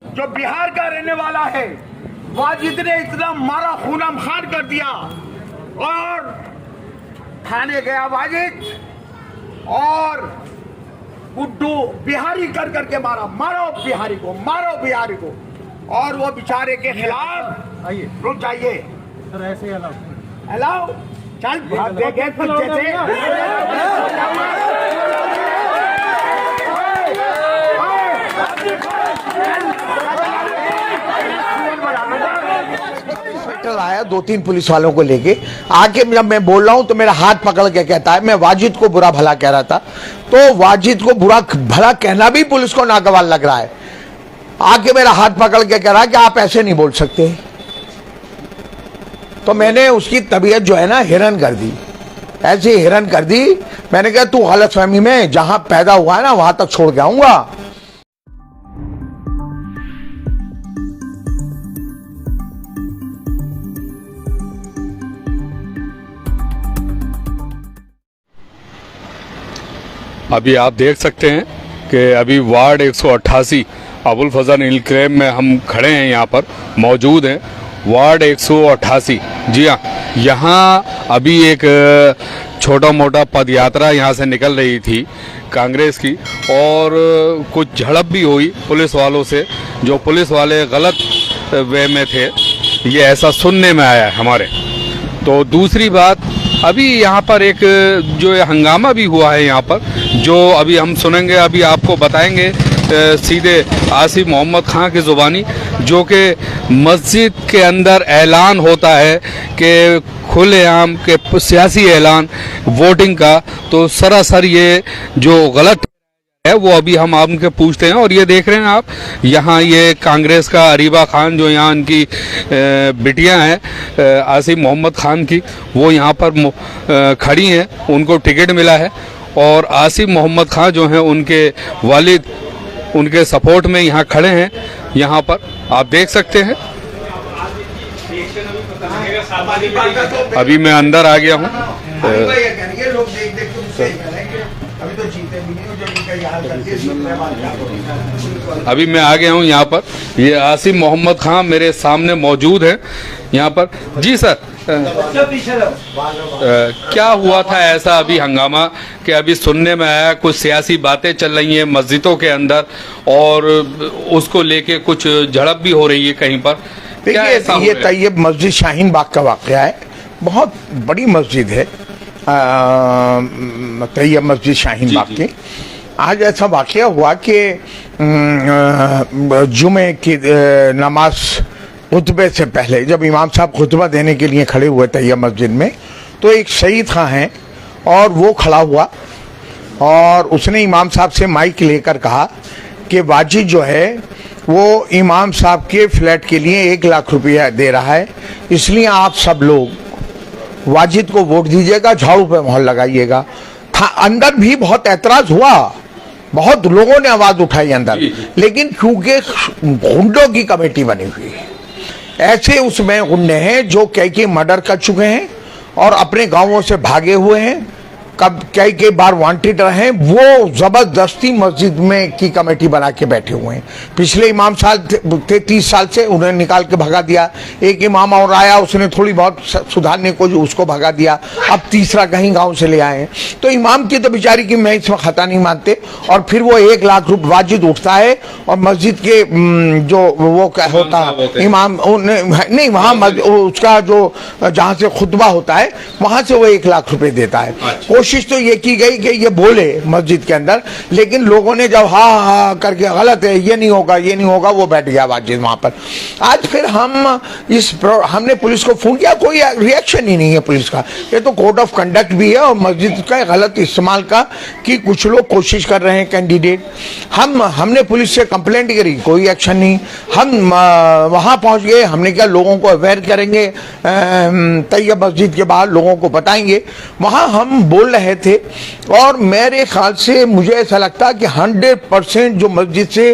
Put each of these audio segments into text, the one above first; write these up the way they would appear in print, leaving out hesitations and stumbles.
जो बिहार का रहने वाला है, वाजिद ने इतना मारा खूनम खान कर दिया और थाने गया वाजिद और गुड्डू बिहारी कर करके मारा, मारो बिहारी को, मारो बिहारी को। और वो बेचारे के खिलाफ आइए, रुक जाइए, सर ऐसे ही अलाउ अलाउ चल गेट पर जैसे आया 2-3 पुलिस वालों को लेके आके, जब मैं बोल रहा हूं तो मेरा हाथ पकड़ के कहता है मैं वाजिद को बुरा भला कह रहा था। तो वाजिद को बुरा भला कहना भी पुलिस को नागवार लग रहा है। आके मेरा हाथ पकड़ के कह रहा है कि आप ऐसे नहीं बोल सकते। तो मैंने उसकी तबीयत जो है ना हिरन कर दी, ऐसी हिरन कर दी। मैंने कहा तू गलतफहमी में जहां पैदा हुआ है ना वहां तक छोड़ के आऊंगा। अभी आप देख सकते हैं कि अभी वार्ड 188 अबुल फजल इनक्लेव में हम खड़े हैं, यहाँ पर मौजूद हैं। वार्ड 188, जी हाँ, यहाँ अभी एक छोटा मोटा पदयात्रा यहाँ से निकल रही थी कांग्रेस की, और कुछ झड़प भी हुई पुलिस वालों से, जो पुलिस वाले गलत वे में थे, ये ऐसा सुनने में आया है हमारे। तो दूसरी बात, अभी यहाँ पर एक जो हंगामा भी हुआ है यहाँ पर, जो अभी हम सुनेंगे, अभी आपको बताएंगे सीधे आसिफ मोहम्मद खां की ज़ुबानी, जो कि मस्जिद के अंदर ऐलान होता है कि खुलेआम के सियासी ऐलान वोटिंग का, तो सरासर ये जो गलत है वो अभी हम आपके पूछते हैं। और ये देख रहे हैं आप, यहाँ ये कांग्रेस का अरीबा खान, जो यहाँ इनकी बिटियां हैं आसिफ मोहम्मद खान की, वो यहाँ पर खड़ी हैं, उनको टिकट मिला है। और आसिफ मोहम्मद खान जो हैं उनके वालिद उनके सपोर्ट में यहाँ खड़े हैं। यहाँ पर आप देख सकते हैं, अभी मैं अंदर आ गया हूँ। अभी मैं आ गया हूँ यहाँ पर, ये आसिफ मोहम्मद खान मेरे सामने मौजूद है यहाँ पर। जी सर, क्या हुआ था ऐसा अभी हंगामा कि अभी सुनने में आया कुछ सियासी बातें चल रही हैं मस्जिदों के अंदर, और उसको लेके कुछ झड़प भी हो रही है कहीं पर? देखिए, ये तैयब मस्जिद शाहीन बाग का वाकया है। बहुत बड़ी मस्जिद है तैयब मस्जिद शाहीन बाग की। आज ऐसा वाकया हुआ कि जुमे की नमाज खुतबे से पहले जब इमाम साहब खुतबा देने के लिए खड़े हुए तैयब मस्जिद में, तो एक सईद खां है और वो खड़ा हुआ और उसने इमाम साहब से माइक लेकर कहा कि वाजिद जो है वो इमाम साहब के फ्लैट के लिए 1 लाख रुपया दे रहा है, इसलिए आप सब लोग वाजिद को वोट दीजिएगा, झाड़ू पे मोहर लगाइएगा। अंदर भी बहुत ऐतराज हुआ, बहुत लोगों ने आवाज उठाई अंदर, लेकिन क्योंकि गुंडों की कमेटी बनी हुई है, ऐसे उसमें गुंडे हैं जो कई मर्डर कर चुके हैं और अपने गांवों से भागे हुए हैं, कब कई बार वांटेड रहे, वो जबरदस्ती मस्जिद में की कमेटी बना के बैठे हुए हैं। पिछले इमाम साहब थे 30 साल से, उन्हें निकाल के भगा दिया। एक इमाम और आया, उसने थोड़ी बहुत सुधारने को उसको भगा दिया। अब तीसरा कहीं गांव से ले आए हैं। तो इमाम की तो बेचारी की मैं इसमें खता नहीं मानते। और फिर वो 1 लाख रुपये वाजिद उठता है और मस्जिद के जो वो क्या होता इमाम नहीं, वहाँ उसका जो जहाँ से खुतबा होता है वहाँ से वो 1 लाख रुपये देता है। कोशिश तो ये की गई कि ये बोले मस्जिद के अंदर, लेकिन लोगों ने जब हाँ हाँ करके गलत है, ये नहीं होगा, ये नहीं होगा, वो बैठ गया वाजिद वहां पर। आज फिर हमने पुलिस को फोन किया, कोई रिएक्शन ही नहीं है पुलिस का। ये तो कोड ऑफ कंडक्ट भी है और मस्जिद का गलत इस्तेमाल का कि कुछ लोग कोशिश कर रहे हैं कैंडिडेट। हमने पुलिस से कंप्लेंट करी, कोई एक्शन नहीं। हम वहां पहुंच गए, हमने क्या लोगों को अवेयर करेंगे, तैयब मस्जिद के बाहर लोगों को बताएंगे। वहां हम बोल रहे थे और मेरे ख्याल से मुझे ऐसा लगता है कि 100% जो मस्जिद से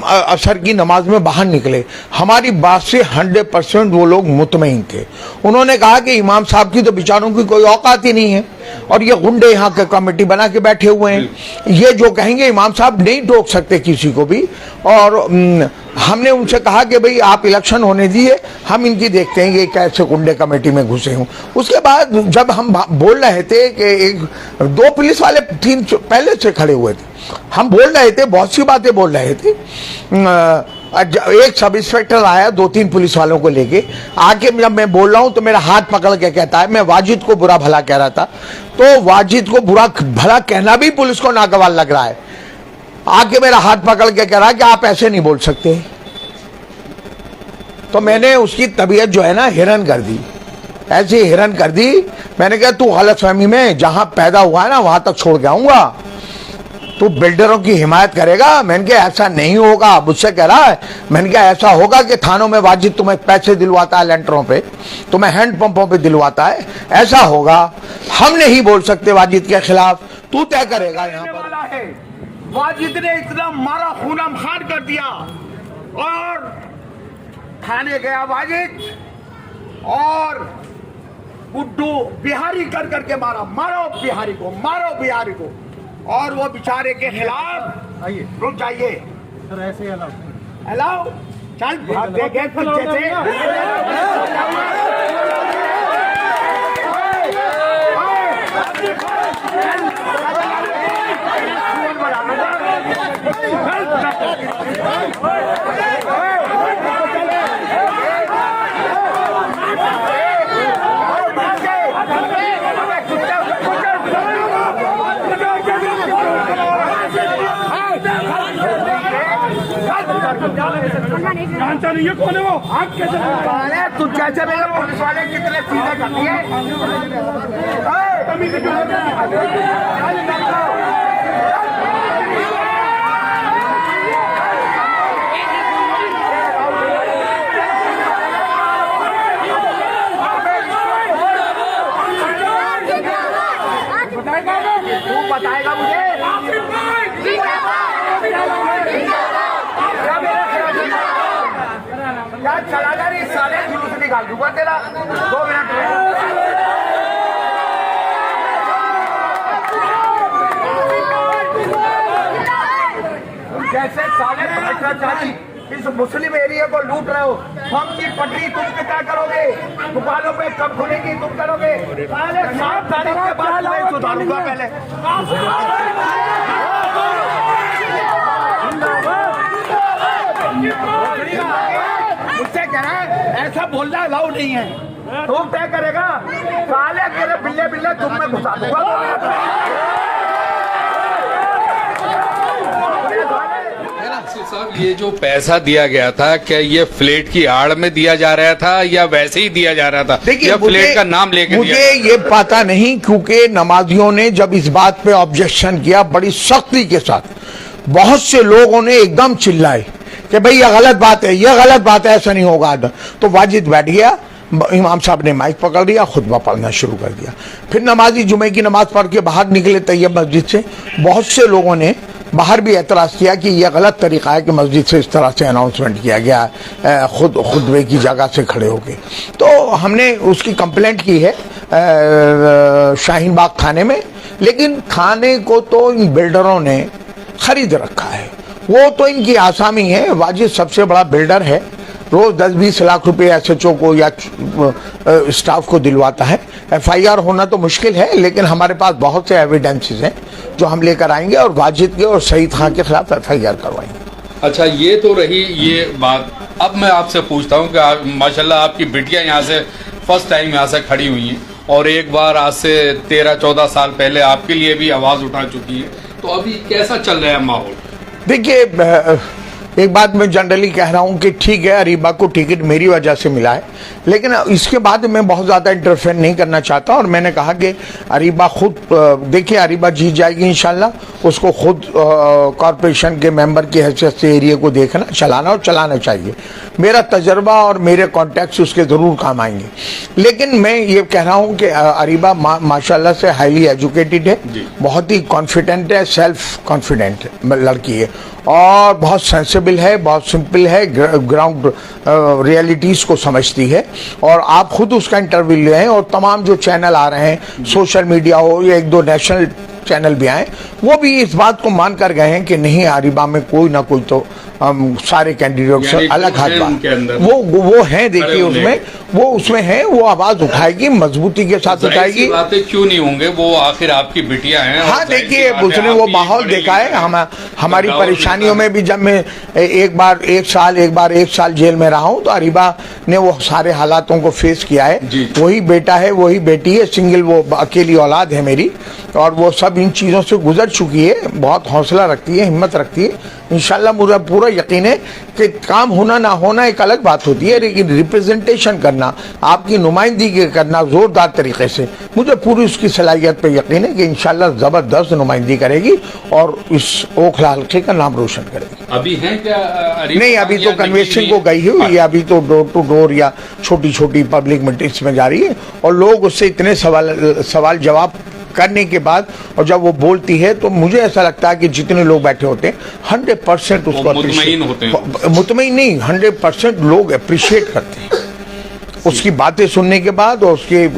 असर की नमाज में बाहर निकले, हमारी बात से 100% वो लोग मुतमईन थे। उन्होंने कहा कि इमाम साहब की तो बेचारों की कोई औकात ही नहीं है और ये गुंडे यहाँ के कमेटी बना के बैठे हुए हैं। ये जो कहेंगे इमाम साहब नहीं टोक सकते किसी को भी। और हमने उनसे कहा कि भाई आप इलेक्शन होने दिए, हम इनकी देखते हैं ये कैसे गुंडे कमेटी में घुसे हूँ। उसके बाद जब हम बोल रहे थे कि दो पुलिस वाले 3 पहले से खड़े हुए थे, हम बोल रहे थे, बहुत सी बातें बोल रहे थे। एक सब इंस्पेक्टर आया 2-3 पुलिस वालों को लेके, आके जब मैं बोल रहा हूं तो मेरा हाथ पकड़ के कहता है, मैं वाजिद को बुरा भला कह रहा था, तो वाजिद को बुरा भला कहना भी पुलिस को नागवार लग रहा है। आके मेरा हाथ पकड़ के कह रहा है कि आप ऐसे नहीं बोल सकते। तो मैंने उसकी तबीयत जो है ना हिरन कर दी, ऐसी हिरन कर दी। मैंने कहा तू गलतफहमी में जहां पैदा हुआ है ना वहां तक छोड़ के आऊंगा, तू बिल्डरों की हिमायत करेगा। मैंने कहा ऐसा नहीं होगा, मुझसे कह रहा है। मैंने कहा ऐसा होगा कि थानों में वाजिद तुम्हें पैसे दिलवाता है, लेंटरों पे, तुम्हें हैंडपंपों पे दिलवाता है, ऐसा होगा। हम नहीं बोल सकते वाजिद के खिलाफ, तू तय करेगा यहाँ पर। वाला है वाजिद ने इतना मारा खूनम खान कर दिया, और थाने गया वाजिद और गुड्डू बिहारी कर करके मारा, मारो बिहारी को, मारो बिहारी को। और वो बेचारे के खिलाफ आइए रुक जाइए, सर ऐसे अलाउ अलाउ चल गेट पर जैसे जानता नहीं है कौन है वो, आप कैसे तू जैसे मेरे पुलिस वाले कितने सीधे करती है। तू बताएगा मुझे क्या चला जा रही सारे जुलूस निकाल दूंगा तेरा 2 मिनट में। जैसे साले भ्रष्टाचारी इस मुस्लिम एरिया को लूट रहे हो, हम की पटरी तुम क्या करोगे, दुकानों पे कब खुलेगी तुम करोगे। साले 7 तारीख के बाद मैं सुधारूंगा पहले। मुझसे कह रहा है ऐसा बोलना अलाउ नहीं है, तुम तय करेगा। साले तेरे बिल्ले बिल्ले तुम में घुसा दूंगा। साहब ये जो पैसा दिया गया था, क्या ये फ्लैट की आड़ में दिया जा रहा था या वैसे ही दिया जा रहा था, या फ्लैट का नाम लेके मुझे दिया? ये पता नहीं, क्योंकि नमाजियों ने जब इस बात पे ऑब्जेक्शन किया बड़ी सख्ती के साथ, बहुत से लोगों ने एकदम चिल्लाए कि भाई ये गलत बात है, ये गलत बात है, ऐसा नहीं होगा। तो वाजिद बैठ गया, इमाम साहब ने माइक पकड़ लिया, खुतबा पढ़ना शुरू कर दिया। फिर नमाजी जुमे की नमाज पढ़ के बाहर निकले तैयब मस्जिद से। बहुत से लोगों ने बाहर भी एतराज़ किया कि यह गलत तरीका है कि मस्जिद से इस तरह से अनाउंसमेंट किया गया खुतबे की जगह से खड़े होके। तो हमने उसकी कंप्लेंट की है शाहीन बाग थाने में, लेकिन थाने को तो इन बिल्डरों ने खरीद रखा है, वो तो इनकी आसामी है। वाजिद सबसे बड़ा बिल्डर है, रोज 10-20 लाख रुपए एसएचओ को या स्टाफ को दिलवाता है। एफआईआर होना तो मुश्किल है, लेकिन हमारे पास बहुत से एविडेंसेस हैं जो हम लेकर आएंगे और वाजिद के और सईद खान के खिलाफ एफआईआर करवाएंगे। अच्छा, ये तो रही ये बात। अब मैं आपसे पूछता हूँ कि माशाल्लाह आपकी बिटिया यहाँ से फर्स्ट टाइम यहाँ से खड़ी हुई हैं, और एक बार आज से 13-14 साल पहले आपके लिए भी आवाज उठा चुकी है, तो अभी कैसा चल रहा है माहौल? देखिए, एक बात मैं जनरली कह रहा हूं कि ठीक है, अरीबा को टिकट मेरी वजह से मिला है, लेकिन इसके बाद मैं बहुत ज़्यादा इंटरफेयर नहीं करना चाहता। और मैंने कहा कि अरीबा खुद, देखिए अरीबा जीत जाएगी इंशाल्लाह, उसको खुद कॉरपोरेशन के मेंबर की हैसियत से एरिया को देखना, चलाना और चलाना चाहिए। मेरा तजर्बा और मेरे कॉन्टैक्ट्स उसके ज़रूर काम आएंगे। लेकिन मैं ये कह रहा हूँ कि अरीबा माशाल्लाह से हाईली एजुकेटेड है, बहुत ही कॉन्फिडेंट है, सेल्फ कॉन्फिडेंट लड़की है, और बहुत सेंसिबल है, बहुत सिंपल है, ग्राउंड रियलिटीज़ को समझती है। और आप खुद उसका इंटरव्यू लें, और तमाम जो चैनल आ रहे हैं, सोशल मीडिया हो या 1-2 नेशनल चैनल भी आए, वो भी इस बात को मान कर गए हैं कि नहीं, अरीबा में कोई ना कोई तो सारे कैंडिडेट से अलग हाथ वो हैं। देखिए उसमें है, वो आवाज उठाएगी, मजबूती के साथ उठाएगी। बातें क्यों नहीं होंगे, वो आखिर आपकी बिटिया हैं। हाँ देखिए, उसने वो माहौल देखा है। हमारी परेशानियों में भी, जब मैं एक बार एक साल जेल में रहा हूँ, तो अरीबा ने वो सारे हालातों को फेस किया है। वही बेटा है, वही बेटी है, सिंगल वो अकेली औलाद है मेरी, और वो सब इन चीज़ों से गुजर चुकी है। बहुत हौसला रखती है, हिम्मत रखती है। इंशाल्लाह मुझे पूरा यकीन है कि काम होना ना होना एक अलग बात होती है, लेकिन रिप्रेजेंटेशन करना, आपकी नुमाइंदगी करना जोरदार तरीके से, मुझे पूरी उसकी सलाहियत पे यकीन है कि इंशाल्लाह ज़बरदस्त नुमाइंदगी करेगी और इस ओखला हल्के का नाम रोशन करेगी। अभी है क्या? नहीं, अभी तो कन्वेंशन को गई हुई है, अभी तो डोर टू डोर या छोटी छोटी पब्लिक मीटिंग्स में जा रही है, और लोग उससे इतने सवाल जवाब करने के बाद, और जब वो बोलती है, तो मुझे ऐसा लगता है कि जितने लोग बैठे होते हैं 100% उसको मुतमईन नहीं, 100% लोग अप्रिशिएट करते हैं उसकी बातें सुनने के बाद, और उसके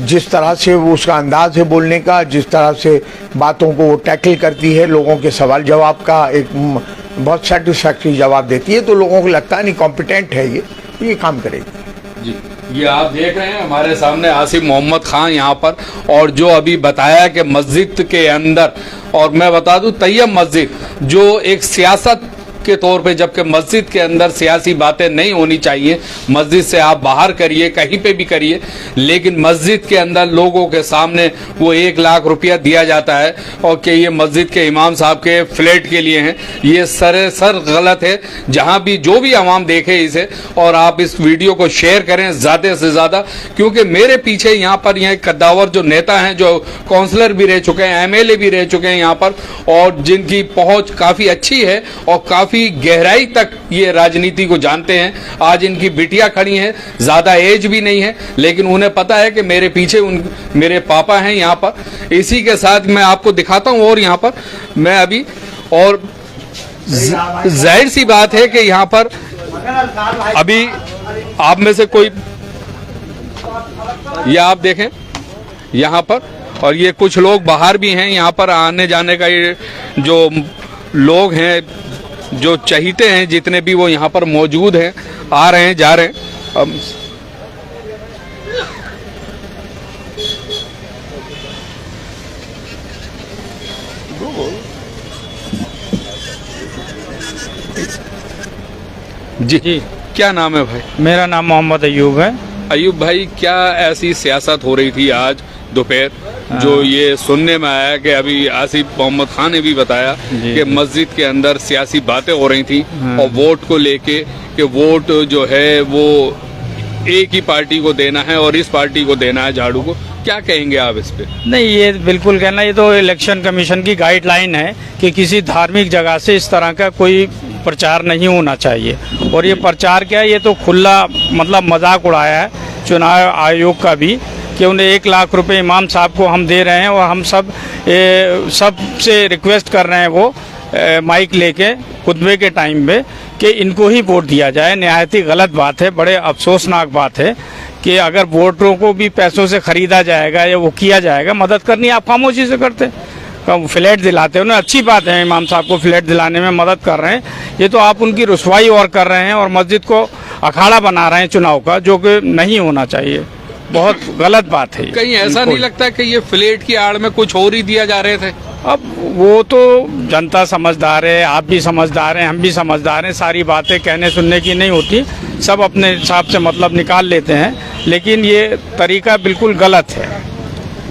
जिस तरह से उसका अंदाज है बोलने का, जिस तरह से बातों को वो टैकल करती है, लोगों के सवाल जवाब का एक बहुत सेटिस्फैक्ट्री जवाब देती है, तो लोगों को लगता है नहीं कॉम्पिटेंट है ये काम करेगी। जी, ये आप देख रहे हैं हमारे सामने आसिफ मोहम्मद खान यहाँ पर, और जो अभी बताया कि मस्जिद के अंदर, और मैं बता दूं तैयब मस्जिद जो एक सियासत के तौर पे, जबकि मस्जिद के अंदर सियासी बातें नहीं होनी चाहिए, मस्जिद से आप बाहर करिए, कहीं पे भी करिए, लेकिन मस्जिद के अंदर लोगों के सामने वो 1 लाख रुपया दिया जाता है और कि ये मस्जिद के इमाम साहब के फ्लैट के लिए हैं। ये सरासर गलत है। जहां भी जो भी आवाम देखे इसे, और आप इस वीडियो को शेयर करें ज़्यादा से ज़्यादा, क्योंकि मेरे पीछे यहाँ पर यह कद्दावर जो नेता हैं, जो काउंसलर भी रह चुके हैं, MLA भी रह चुके हैं यहाँ पर, और जिनकी पहुँच काफ़ी अच्छी है और काफ़ी गहराई तक ये राजनीति को जानते हैं। आज इनकी बिटिया खड़ी हैं, ज्यादा एज भी नहीं है, लेकिन उन्हें पता है कि मेरे पीछे मेरे पापा हैं यहाँ पर। इसी के साथ मैं आपको दिखाता हूँ, और यहाँ पर मैं अभी, और जाहिर सी बात है कि यहाँ पर अभी आप में से कोई, ये आप देखें यहाँ पर, और ये कुछ लोग बाहर भी हैं यहाँ पर, आने जाने का ये जो लोग हैं, जो चहीते हैं, जितने भी वो यहाँ पर मौजूद हैं, आ रहे हैं, जा रहे हैं। जी, क्या नाम है भाई? मेरा नाम मोहम्मद अयूब है। अयूब भाई, क्या ऐसी सियासत हो रही थी आज दोपहर, जो ये सुनने में आया कि अभी आसिफ मोहम्मद खान ने भी बताया कि मस्जिद के अंदर सियासी बातें हो रही थी, और वोट को लेके कि वोट जो है वो एक ही पार्टी को देना है और इस पार्टी को देना है, झाड़ू को, क्या कहेंगे आप इस पे? नहीं, ये बिल्कुल कहना, ये तो इलेक्शन कमीशन की गाइडलाइन है कि किसी धार्मिक जगह से इस तरह का कोई प्रचार नहीं होना चाहिए। और ये प्रचार क्या है, ये तो खुला मतलब मजाक उड़ाया है चुनाव आयोग का भी, कि उन्हें 1 लाख रुपए इमाम साहब को हम दे रहे हैं, और हम सबसे रिक्वेस्ट कर रहे हैं वो माइक लेके खुतबे के टाइम पे कि इनको ही वोट दिया जाए। निहायत ही गलत बात है, बड़े अफसोसनाक बात है कि अगर वोटरों को भी पैसों से खरीदा जाएगा या वो किया जाएगा, मदद करनी आप खामोशी से करते, फ्लैट दिलाते हो ना, अच्छी बात है, इमाम साहब को फ्लैट दिलाने में मदद कर रहे हैं। ये तो आप उनकी रुसवाई और कर रहे हैं और मस्जिद को अखाड़ा बना रहे हैं चुनाव का, जो कि नहीं होना चाहिए। बहुत गलत बात है। कहीं ऐसा नहीं लगता कि ये फ्लैट की आड़ में कुछ और ही दिया जा रहे थे? अब वो तो जनता समझदार है, आप भी समझदार हैं, हम भी समझदार हैं, सारी बातें कहने सुनने की नहीं होती, सब अपने हिसाब से मतलब निकाल लेते हैं, लेकिन ये तरीका बिल्कुल गलत है।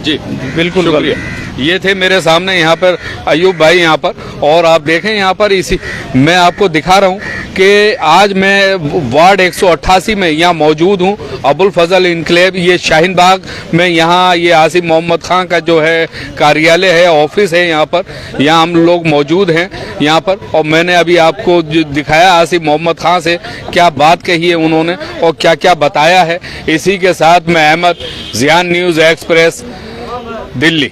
जी बिल्कुल गलत। ये थे मेरे सामने यहाँ पर अयूब भाई यहाँ पर, और आप देखें यहाँ पर इसी मैं आपको दिखा रहा हूँ कि आज मैं वार्ड 188 में यहाँ मौजूद हूँ, अबुल फजल इनक्लेव, ये शाहीन बाग में। यहाँ ये आसिफ मोहम्मद खान का जो है कार्यालय है, ऑफिस है यहाँ पर, यहाँ हम लोग मौजूद हैं यहाँ पर। और मैंने अभी आपको दिखाया आसिफ मोहम्मद खान से क्या बात कही है उन्होंने और क्या क्या बताया है। इसी के साथ मैं अहमद, ज़ियान न्यूज़ एक्सप्रेस, दिल्ली।